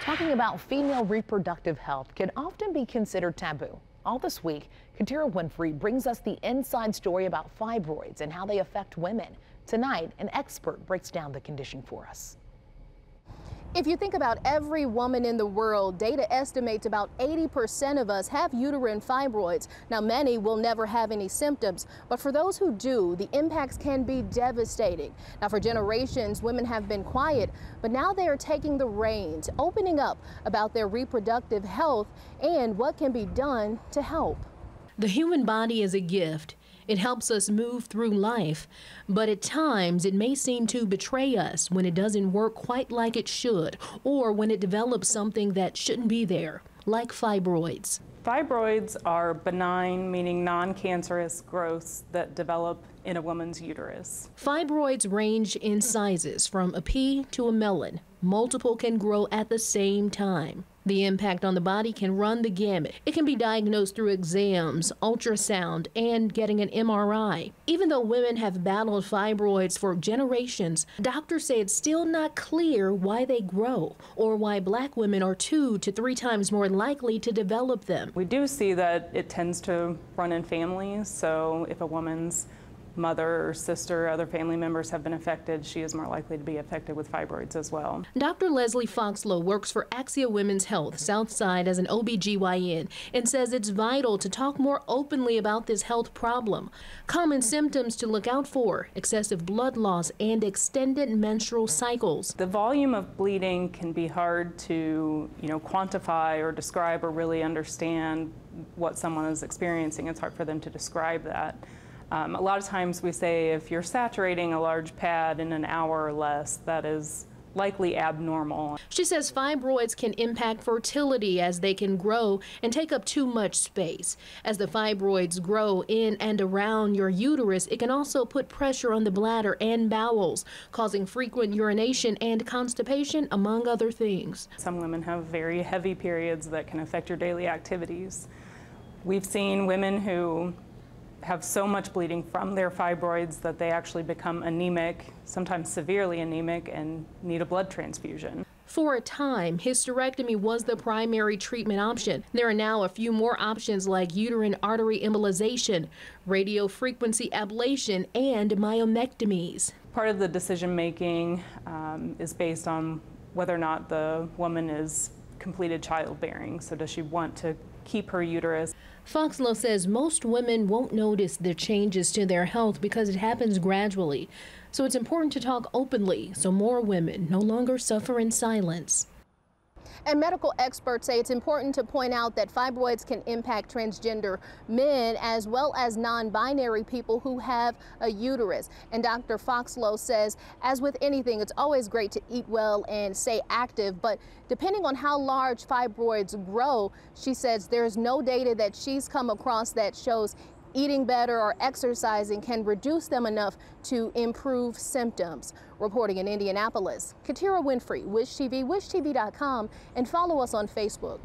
Talking about female reproductive health can often be considered taboo. All this week, Katiera Winfrey brings us the inside story about fibroids and how they affect women. Tonight, an expert breaks down the condition for us. If you think about every woman in the world, data estimates about 80% of us have uterine fibroids. Now, many will never have any symptoms, but for those who do, the impacts can be devastating. Now, for generations, women have been quiet, but now they are taking the reins, opening up about their reproductive health and what can be done to help. The human body is a gift. It helps us move through life, but at times it may seem to betray us when it doesn't work quite like it should, or when it develops something that shouldn't be there, like fibroids. Fibroids are benign, meaning non-cancerous growths that develop in a woman's uterus. Fibroids range in sizes from a pea to a melon. Multiple can grow at the same time. The impact on the body can run the gamut. It can be diagnosed through exams, ultrasound, and getting an MRI. Even though women have battled fibroids for generations, doctors say it's still not clear why they grow or why Black women are 2 to 3 times more likely to develop them. We do see that it tends to run in families, so if a woman's mother or sister or other family members have been affected, she is more likely to be affected with fibroids as well. Dr. Leslie Foxlow works for Axia Women's Health Southside as an OBGYN and says it's vital to talk more openly about this health problem. Common symptoms to look out for: excessive blood loss and extended menstrual cycles. The volume of bleeding can be hard to, quantify or describe or really understand what someone is experiencing. It's hard for them to describe that. A lot of times we say if you're saturating a large pad in an hour or less, that is likely abnormal. She says fibroids can impact fertility as they can grow and take up too much space. As the fibroids grow in and around your uterus, it can also put pressure on the bladder and bowels, causing frequent urination and constipation, among other things. Some women have very heavy periods that can affect your daily activities. We've seen women who have so much bleeding from their fibroids that they actually become anemic, sometimes severely anemic, and need a blood transfusion. For a time, hysterectomy was the primary treatment option. There are now a few more options like uterine artery embolization, radiofrequency ablation, and myomectomies. Part of the decision making is based on whether or not the woman is completed childbearing. So does she want to keep her uterus? Foxlow says most women won't notice the changes to their health because it happens gradually. So it's important to talk openly so more women no longer suffer in silence. And medical experts say it's important to point out that fibroids can impact transgender men as well as non-binary people who have a uterus. And Dr. Foxlow says, as with anything, it's always great to eat well and stay active, but depending on how large fibroids grow, she says there's no data that she's come across that shows eating better or exercising can reduce them enough to improve symptoms. Reporting in Indianapolis, Katiera Winfrey, Wish TV, wishtv.com, and follow us on Facebook.